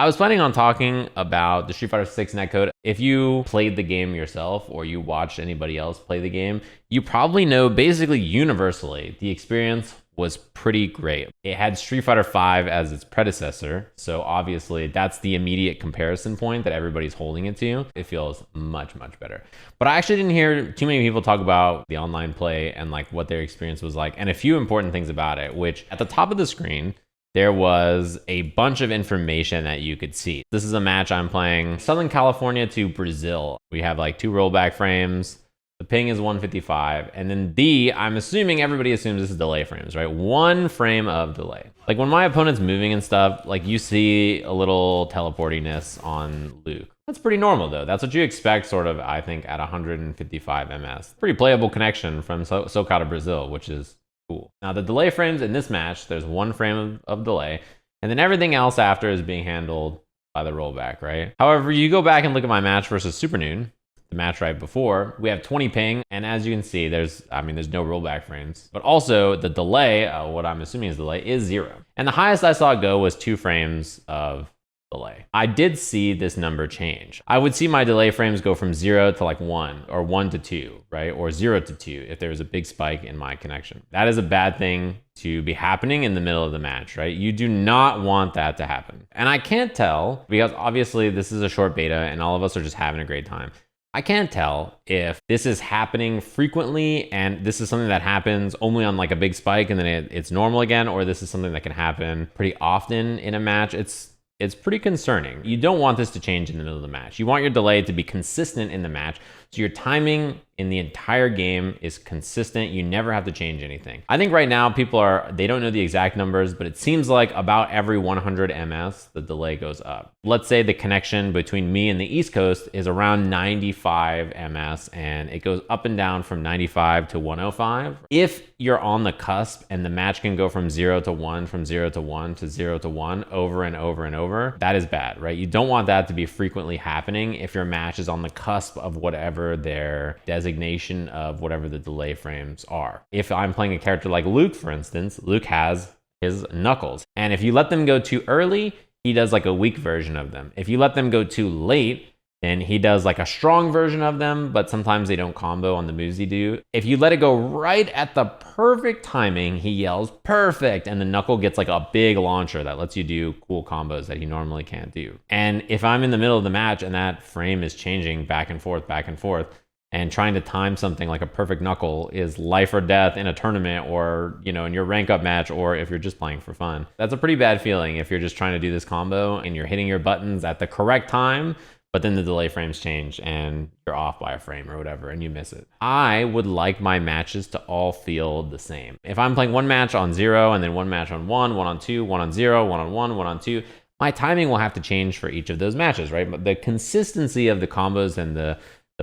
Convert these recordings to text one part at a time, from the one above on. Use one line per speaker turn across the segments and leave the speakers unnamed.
I was planning on talking about the Street Fighter 6 netcode. If you played the game yourself or you watched anybody else play the game, you probably know basically universally the experience was pretty great. It had Street Fighter 5 as its predecessor, so obviously that's the immediate comparison point that everybody's holding it to. It feels much, much better. But I actually didn't hear too many people talk about the online play and like what their experience was like, and a few important things about it, which at the top of the screen, there was a bunch of information that you could see. This is a match I'm playing Southern California to Brazil. We have like 2 rollback frames. The ping is 155. And then I'm assuming everybody assumes this is delay frames, right? 1 frame of delay. Like when my opponent's moving and stuff, like you see a little teleportiness on Luke. That's pretty normal though. That's what you expect sort of, I think, at 155 ms. Pretty playable connection from SoCal to Brazil, which is cool. Now the delay frames in this match, there's 1 frame of delay, and then everything else after is being handled by the rollback, right? However, you go back and look at my match versus Super Noon, the match right before, we have 20 ping, and as you can see, there's no rollback frames, but also the delay, what I'm assuming is delay, is 0. And the highest I saw it go was 2 frames of delay. I did see this number change. I would see my delay frames go from 0 to like 1 or 1 to 2, right? Or 0 to 2 if there was a big spike in my connection. That is a bad thing to be happening in the middle of the match, right? You do not want that to happen. And I can't tell, because obviously this is a short beta and all of us are just having a great time. I can't tell if this is happening frequently and this is something that happens only on like a big spike and then it's normal again, or this is something that can happen pretty often in a match. It's pretty concerning. You don't want this to change in the middle of the match. You want your delay to be consistent in the match, so your timing in the entire game is consistent. You never have to change anything. I think right now they don't know the exact numbers, but it seems like about every 100 ms, the delay goes up. Let's say the connection between me and the East Coast is around 95 ms, and it goes up and down from 95 to 105. If you're on the cusp and the match can go from 0 to 1, from 0 to 1 to 0 to 1 over and over and over, that is bad, right? You don't want that to be frequently happening if your match is on the cusp of whatever their designation of whatever the delay frames are. If I'm playing a character like Luke, for instance, Luke has his knuckles. And if you let them go too early, he does like a weak version of them. If you let them go too late, then he does like a strong version of them, but sometimes they don't combo on the moves he do. If you let it go right at the perfect timing, he yells perfect, and the knuckle gets like a big launcher that lets you do cool combos that he normally can't do. And if I'm in the middle of the match and that frame is changing back and forth, and trying to time something like a perfect knuckle is life or death in a tournament or, you know, in your rank up match, or if you're just playing for fun, that's a pretty bad feeling if you're just trying to do this combo and you're hitting your buttons at the correct time, but then the delay frames change and you're off by a frame or whatever and you miss it. I would like my matches to all feel the same. If I'm playing one match on 0 and then one match on 1, 1 on 2, 1 on 0, 1 on 1, 1 on 2, my timing will have to change for each of those matches, right? But the consistency of the combos and the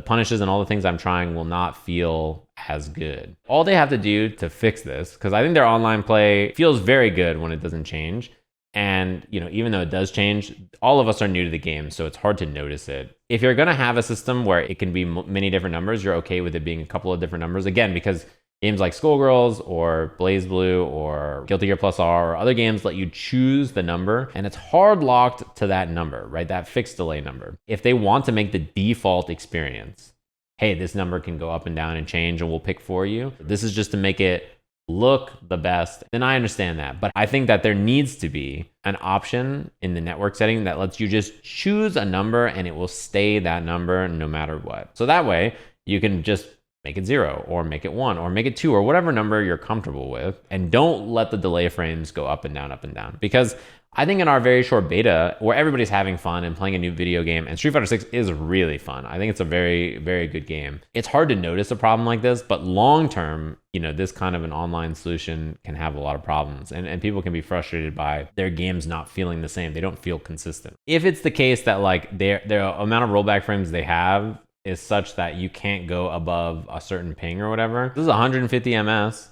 punishes and all the things I'm trying will not feel as good. All they have to do to fix this, because I think their online play feels very good when it doesn't change. And, you know, even though it does change, all of us are new to the game, so it's hard to notice it. If you're going to have a system where it can be many different numbers, you're okay with it being a couple of different numbers. Again, because games like Skullgirls or BlazBlue or Guilty Gear Plus R or other games let you choose the number, and it's hard locked to that number, right? That fixed delay number. If they want to make the default experience, hey, this number can go up and down and change and we'll pick for you. This is just to make it look the best, then I understand that. But I think that there needs to be an option in the network setting that lets you just choose a number and it will stay that number no matter what. So that way you can just make it 0 or make it 1 or make it 2 or whatever number you're comfortable with, and don't let the delay frames go up and down. Because I think in our very short beta where everybody's having fun and playing a new video game, and Street Fighter 6 is really fun. I think it's a very, very good game. It's hard to notice a problem like this, but long term, you know, this kind of an online solution can have a lot of problems, and people can be frustrated by their games not feeling the same. They don't feel consistent. If it's the case that like their amount of rollback frames they have is such that you can't go above a certain ping or whatever, this is 150 ms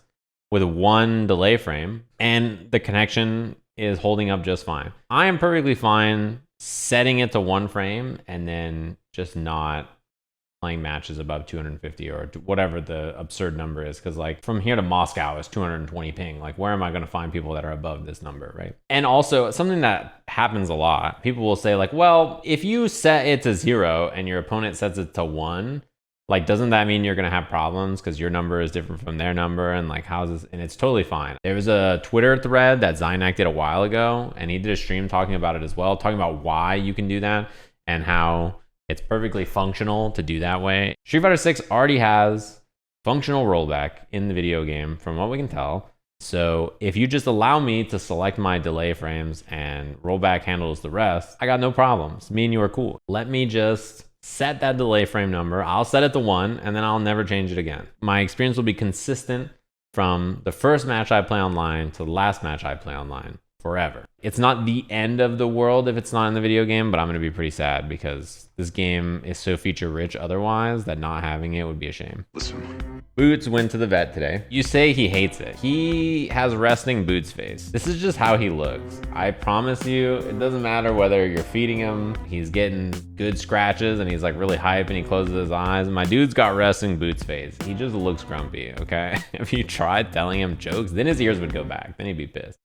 with 1 delay frame, and the connection is holding up just fine. I am perfectly fine setting it to 1 frame and then just not playing matches above 250 or whatever the absurd number is. Because like from here to Moscow is 220 ping. Like where am I going to find people that are above this number, right? And also something that happens a lot, people will say like, well, if you set it to 0 and your opponent sets it to 1, like, doesn't that mean you're going to have problems because your number is different from their number? And like, how's this? And it's totally fine. There was a Twitter thread that Zynak did a while ago, and he did a stream talking about it as well, talking about why you can do that and how it's perfectly functional to do that way. Street Fighter 6 already has functional rollback in the video game from what we can tell. So if you just allow me to select my delay frames and rollback handles the rest, I got no problems. Me and you are cool. Let me just set that delay frame number. I'll set it to 1 and then I'll never change it again. My experience will be consistent from the first match I play online to the last match I play online forever. It's not the end of the world if it's not in the video game, but I'm going to be pretty sad because this game is so feature rich otherwise that not having it would be a shame.
Listen.
Boots went to the vet today. You say he hates it. He has resting Boots face. This is just how he looks. I promise you, it doesn't matter whether you're feeding him, he's getting good scratches and he's like really hype and he closes his eyes. My dude's got resting Boots face. He just looks grumpy, okay? If you tried telling him jokes, then his ears would go back. Then he'd be pissed.